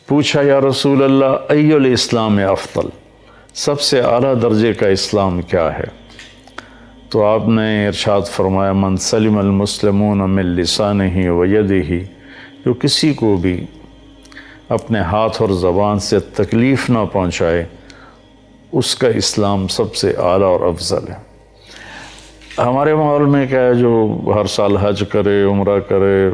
پوچھا یا رسول اللہ ای الاسلام افضل، سب سے اعلیٰ درجے کا اسلام کیا ہے؟ تو آپ نے ارشاد فرمایا من سلم المسلمون من لسانہ و یدہ، جو کسی کو بھی اپنے ہاتھ اور زبان سے تکلیف نہ پہنچائے اس کا اسلام سب سے اعلیٰ اور افضل ہے۔ ہمارے ماحول میں کیا ہے، جو ہر سال حج کرے، عمرہ کرے،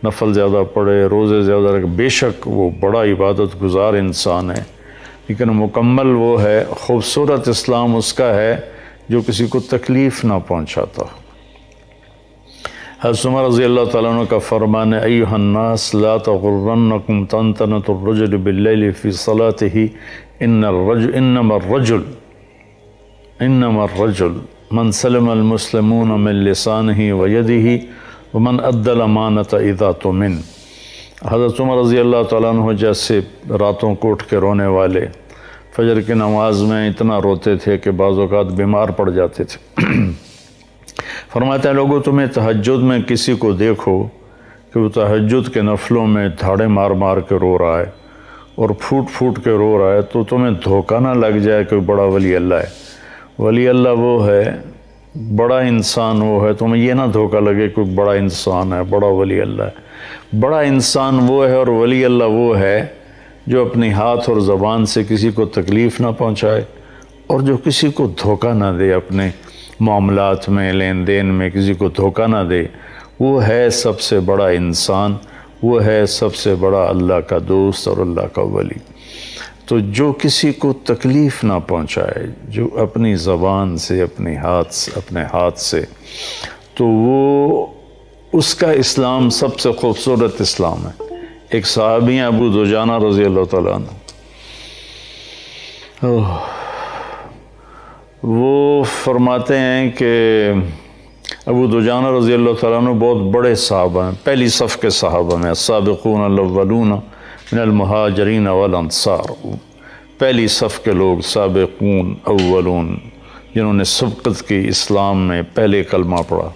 نفل زیادہ پڑھے، روزے زیادہ رکھے، بے شک وہ بڑا عبادت گزار انسان ہے، لیکن مکمل وہ ہے، خوبصورت اسلام اس کا ہے جو کسی کو تکلیف نہ پہنچاتا۔ حضرت عمر رضی اللہ تعالیٰ عنہ کا فرمان ہے ایھا الناس لا تغرنکم طنطنۃ الرجل باللیل فی صلاتہ انما الرجل من سلم المسلمون من لسانہ و یدہ ومن ادى الامانۃ اذا اؤتمن۔ حضرت عمر رضی اللہ تعالیٰ عنہ جیسے راتوں کو اٹھ کے رونے والے، فجر کی نماز میں اتنا روتے تھے کہ بعض اوقات بیمار پڑ جاتے تھے۔ فرماتے ہیں لوگوں تمہیں تہجد میں کسی کو دیکھو کہ وہ تہجد کے نفلوں میں دھاڑے مار مار کے رو رہا ہے اور پھوٹ پھوٹ کے رو رہا ہے، تو تمہیں دھوکہ نہ لگ جائے کہ بڑا ولی اللہ ہے۔ ولی اللہ وہ ہے، بڑا انسان وہ ہے، تمہیں یہ نہ دھوکہ لگے کہ بڑا انسان ہے، بڑا ولی اللہ ہے۔ بڑا انسان وہ ہے اور ولی اللہ وہ ہے جو اپنی ہاتھ اور زبان سے کسی کو تکلیف نہ پہنچائے اور جو کسی کو دھوکہ نہ دے، اپنے معاملات میں، لین دین میں کسی کو دھوکہ نہ دے۔ وہ ہے سب سے بڑا انسان، وہ ہے سب سے بڑا اللہ کا دوست اور اللہ کا ولی۔ تو جو کسی کو تکلیف نہ پہنچائے، جو اپنی زبان سے، اپنے ہاتھ سے، تو وہ اس کا اسلام سب سے خوبصورت اسلام ہے۔ ایک صحابی ہیں ابو دجانہ رضی اللہ تعالیٰ عنہ، وہ فرماتے ہیں کہ ابو دجانہ رضی اللہ تعالیٰ عنہ بہت بڑے صحابہ ہیں، پہلی صف کے صحابہ میں، السابقون الاولون من المہاجرین والانصار، پہلی صف کے لوگ، سابقون اولون، جنہوں نے سبقت کی اسلام میں، پہلے کلمہ پڑھا۔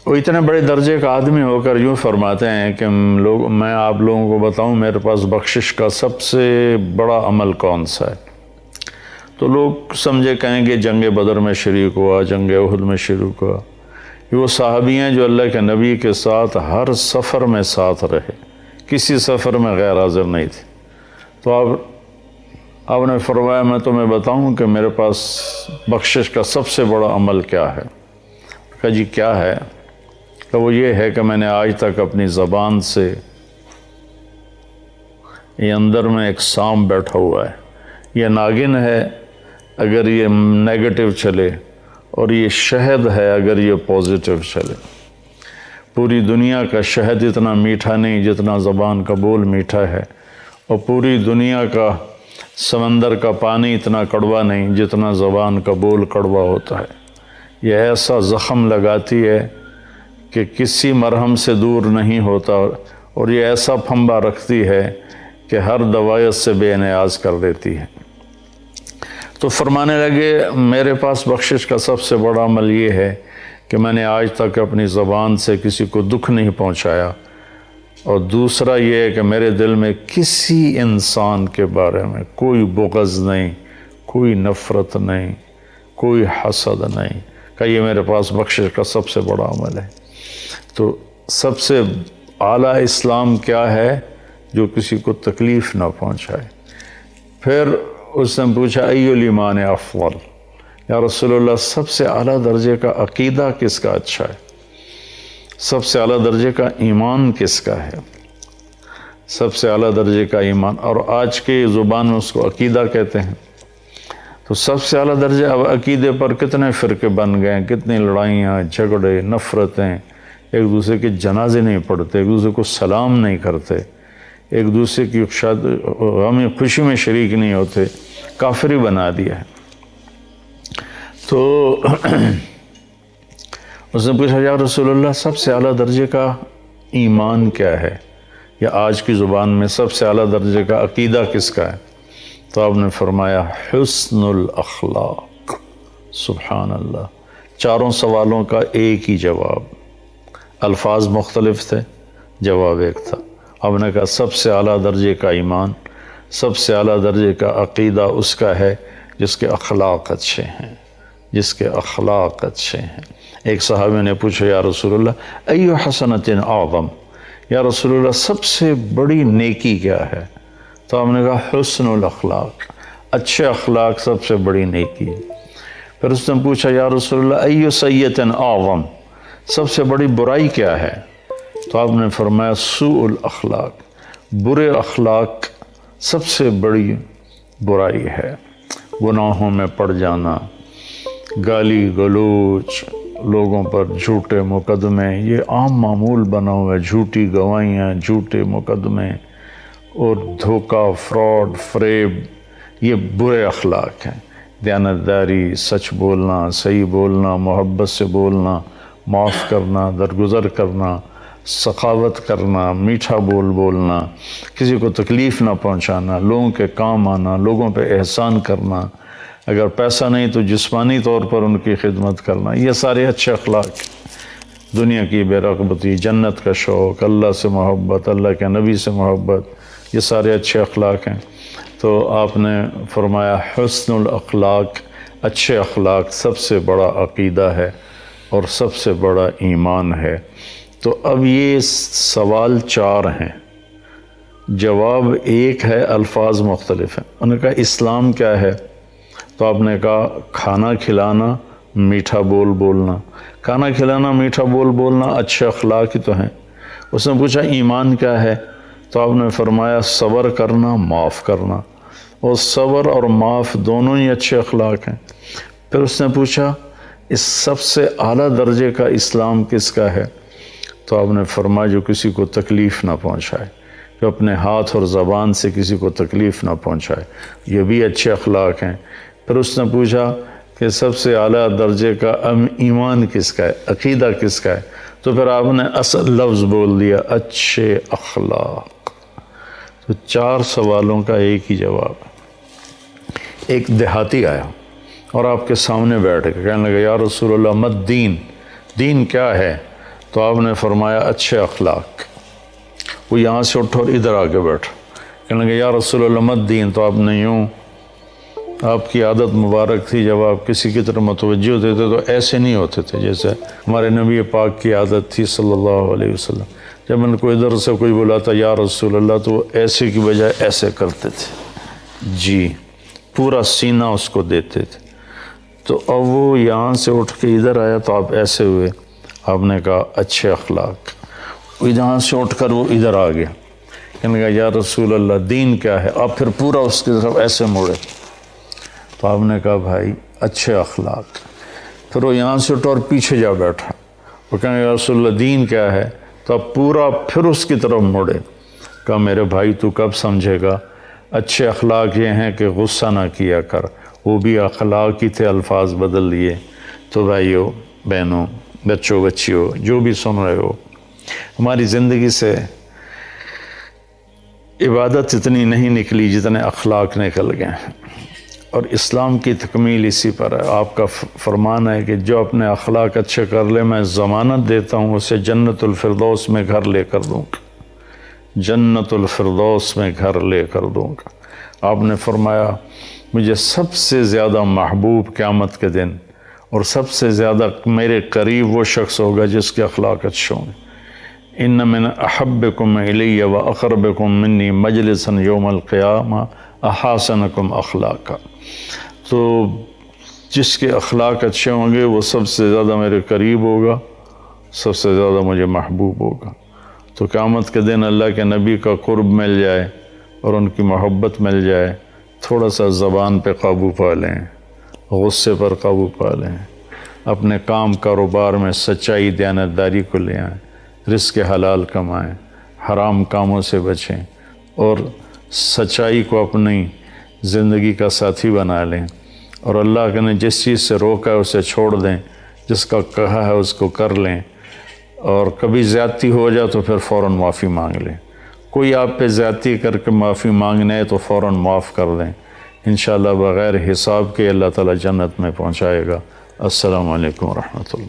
وہ اتنے بڑے درجے کا آدمی ہو کر یوں فرماتے ہیں کہ میں آپ لوگوں کو بتاؤں میرے پاس بخشش کا سب سے بڑا عمل کون سا ہے؟ تو لوگ سمجھے کہیں گے جنگ بدر میں شریک ہوا، جنگ احد میں شریک ہوا۔ یہ وہ صحابی ہیں جو اللہ کے نبی کے ساتھ ہر سفر میں ساتھ رہے، کسی سفر میں غیر حاضر نہیں تھے۔ تو آپ نے فرمایا میں تمہیں بتاؤں کہ میرے پاس بخشش کا سب سے بڑا عمل کیا ہے؟ کہا جی کیا ہے؟ کہ وہ یہ ہے کہ میں نے آج تک اپنی زبان سے، یہ اندر میں ایک سانپ بیٹھا ہوا ہے، یہ ناگن ہے اگر یہ نیگیٹو چلے، اور یہ شہد ہے اگر یہ پازیٹیو چلے۔ پوری دنیا کا شہد اتنا میٹھا نہیں جتنا زبان کا بول میٹھا ہے، اور پوری دنیا کا سمندر کا پانی اتنا کڑوا نہیں جتنا زبان کا بول کڑوا ہوتا ہے۔ یہ ایسا زخم لگاتی ہے کہ کسی مرہم سے دور نہیں ہوتا، اور یہ ایسا پھمبا رکھتی ہے کہ ہر دوائیت سے بے نیاز کر دیتی ہے۔ تو فرمانے لگے میرے پاس بخشش کا سب سے بڑا عمل یہ ہے کہ میں نے آج تک اپنی زبان سے کسی کو دکھ نہیں پہنچایا، اور دوسرا یہ ہے کہ میرے دل میں کسی انسان کے بارے میں کوئی بغض نہیں، کوئی نفرت نہیں، کوئی حسد نہیں، کہ یہ میرے پاس بخشش کا سب سے بڑا عمل ہے۔ تو سب سے اعلیٰ اسلام کیا ہے؟ جو کسی کو تکلیف نہ پہنچائے۔ پھر اس نے پوچھا ای الایمان افضل، یا رسول اللہ سب سے اعلیٰ درجے کا عقیدہ کس کا اچھا ہے؟ سب سے اعلیٰ درجے کا ایمان کس کا ہے؟ سب سے اعلیٰ درجے کا ایمان، اور آج کے زبان میں اس کو عقیدہ کہتے ہیں۔ تو سب سے اعلیٰ درجے، اب عقیدے پر کتنے فرقے بن گئے ہیں، کتنی لڑائیاں، جھگڑے، نفرتیں، ایک دوسرے کے جنازے نہیں پڑھتے، ایک دوسرے کو سلام نہیں کرتے، ایک دوسرے کی غم خوشی میں شریک نہیں ہوتے، کافری بنا دیا ہے۔ تو اس نے پوچھا یا رسول اللہ سب سے اعلیٰ درجے کا ایمان کیا ہے، یا آج کی زبان میں سب سے اعلیٰ درجے کا عقیدہ کس کا ہے؟ تو آپ نے فرمایا حسن الاخلاق۔ سبحان اللہ، چاروں سوالوں کا ایک ہی جواب، الفاظ مختلف تھے، جواب ایک تھا۔ آپ نے کہا سب سے اعلیٰ درجے کا ایمان، سب سے اعلیٰ درجے کا عقیدہ اس کا ہے جس کے اخلاق اچھے ہیں، جس کے اخلاق اچھے ہیں۔ ایک صحابی نے پوچھا یا رسول اللہ ای حسنۃ اعظم، یا رسول اللہ سب سے بڑی نیکی کیا ہے؟ تو آپ نے کہا حسن الاخلاق، اچھے اخلاق سب سے بڑی نیکی ہے۔ پھر اس نے پوچھا یا رسول اللہ ای سیئۃ اعظم، سب سے بڑی برائی کیا ہے؟ تو آپ نے فرمایا سوء الاخلاق، برے اخلاق سب سے بڑی برائی ہے۔ گناہوں میں پڑ جانا، گالی گلوچ، لوگوں پر جھوٹے مقدمے، یہ عام معمول بنا ہوا ہے، جھوٹی گواہیاں، جھوٹے مقدمے اور دھوکہ، فراڈ، فریب، یہ برے اخلاق ہیں۔ دیانتداری، سچ بولنا، صحیح بولنا، محبت سے بولنا، معاف کرنا، درگزر کرنا، سخاوت کرنا، میٹھا بولنا، کسی کو تکلیف نہ پہنچانا، لوگوں کے کام آنا، لوگوں پہ احسان کرنا، اگر پیسہ نہیں تو جسمانی طور پر ان کی خدمت کرنا، یہ سارے اچھے اخلاق۔ دنیا کی بے رغبتی، جنت کا شوق، اللہ سے محبت، اللہ کے نبی سے محبت، یہ سارے اچھے اخلاق ہیں۔ تو آپ نے فرمایا حسن الاخلاق، اچھے اخلاق سب سے بڑا عقیدہ ہے اور سب سے بڑا ایمان ہے۔ تو اب یہ سوال 4 ہیں، جواب ایک ہے، الفاظ مختلف ہیں۔ انہوں نے کہا اسلام کیا ہے؟ تو آپ نے کہا کھانا کھلانا، میٹھا بولنا۔ کھانا کھلانا، میٹھا بولنا اچھے اخلاق ہی تو ہیں۔ اس نے پوچھا ایمان کیا ہے؟ تو آپ نے فرمایا صبر کرنا، معاف کرنا، اور صبر اور معاف دونوں ہی اچھے اخلاق ہیں۔ پھر اس نے پوچھا اس سب سے اعلیٰ درجے کا اسلام کس کا ہے؟ تو آپ نے فرمایا جو کسی کو تکلیف نہ پہنچائے، جو اپنے ہاتھ اور زبان سے کسی کو تکلیف نہ پہنچائے، یہ بھی اچھے اخلاق ہیں۔ پھر اس نے پوچھا کہ سب سے اعلیٰ درجے کا ایمان کس کا ہے، عقیدہ کس کا ہے؟ تو پھر آپ نے اصل لفظ بول دیا اچھے اخلاق۔ تو 4 سوالوں کا ایک ہی جواب ہے۔ ایک دیہاتی آیا اور آپ کے سامنے بیٹھ کے کہنے لگا یا رسول اللہ مت دین، دین کیا ہے؟ تو آپ نے فرمایا اچھے اخلاق۔ وہ یہاں سے اٹھا اور ادھر آ کے بیٹھا، کہنے لگا یا رسول اللہ مت دین۔ تو آپ نے یوں، آپ کی عادت مبارک تھی جب آپ کسی کی طرف متوجہ ہوتے تھے تو ایسے نہیں ہوتے تھے جیسے ہمارے نبی پاک کی عادت تھی صلی اللہ علیہ وسلم۔ جب ان کو ادھر سے کوئی بلاتا یا رسول اللہ تو وہ ایسے کی بجائے ایسے کرتے تھے، جی پورا سینہ اس کو دیتے تھے۔ تو اب وہ یہاں سے اٹھ کے ادھر آیا تو آپ ایسے ہوئے، آپ نے کہا اچھے اخلاق۔ یہاں سے اٹھ کر وہ ادھر آ گیا، کہنے لگا یا رسول اللہ دین کیا ہے؟ آپ پھر پورا اس کی طرف ایسے موڑے، تو آپ نے کہا بھائی اچھے اخلاق۔ پھر وہ یہاں سے اٹھا اور پیچھے جا بیٹھا، وہ کہنے لگا یا رسول اللہ دین کیا ہے؟ تو آپ پورا پھر اس کی طرف موڑے، کہا میرے بھائی تو کب سمجھے گا؟ اچھے اخلاق یہ ہیں کہ غصہ نہ کیا کر، وہ بھی اخلاق ہی تھے، الفاظ بدل لیے۔ تو بھائیو، بہنوں، بچوں، بچیوں، جو بھی سن رہے ہو، ہماری زندگی سے عبادت اتنی نہیں نکلی جتنے اخلاق نکل گئے ہیں، اور اسلام کی تکمیل اسی پر ہے۔ آپ کا فرمان ہے کہ جو اپنے اخلاق اچھے کر لے میں ضمانت دیتا ہوں اسے جنت الفردوس میں گھر لے کر دوں گا، جنت الفردوس میں گھر لے کر دوں گا۔ آپ نے فرمایا مجھے سب سے زیادہ محبوب قیامت کے دن اور سب سے زیادہ میرے قریب وہ شخص ہوگا جس کے اخلاق اچھے ہوں گے۔ ان من احبکم الی و اقربکم منی مجلسا یوم القیامہ احسنکم اخلاقا۔ تو جس کے اخلاق اچھے ہوں گے وہ سب سے زیادہ میرے قریب ہوگا، سب سے زیادہ مجھے محبوب ہوگا۔ تو قیامت کے دن اللہ کے نبی کا قرب مل جائے اور ان کی محبت مل جائے، تھوڑا سا زبان پہ قابو پا لیں، غصے پر قابو پا لیں، اپنے کام کاروبار میں سچائی دیانتداری کو لے آئیں، رزق حلال کمائیں، حرام کاموں سے بچیں، اور سچائی کو اپنی زندگی کا ساتھی بنا لیں، اور اللہ نے جس چیز سے روکا ہے اسے چھوڑ دیں، جس کا کہا ہے اس کو کر لیں، اور کبھی زیادتی ہو جائے تو پھر فوراً معافی مانگ لیں۔ کوئی آپ پہ زیادتی کر کے معافی مانگنا ہے تو فوراً معاف کر دیں، انشاءاللہ بغیر حساب کے اللہ تعالیٰ جنت میں پہنچائے گا۔ السلام علیکم ورحمۃ اللہ۔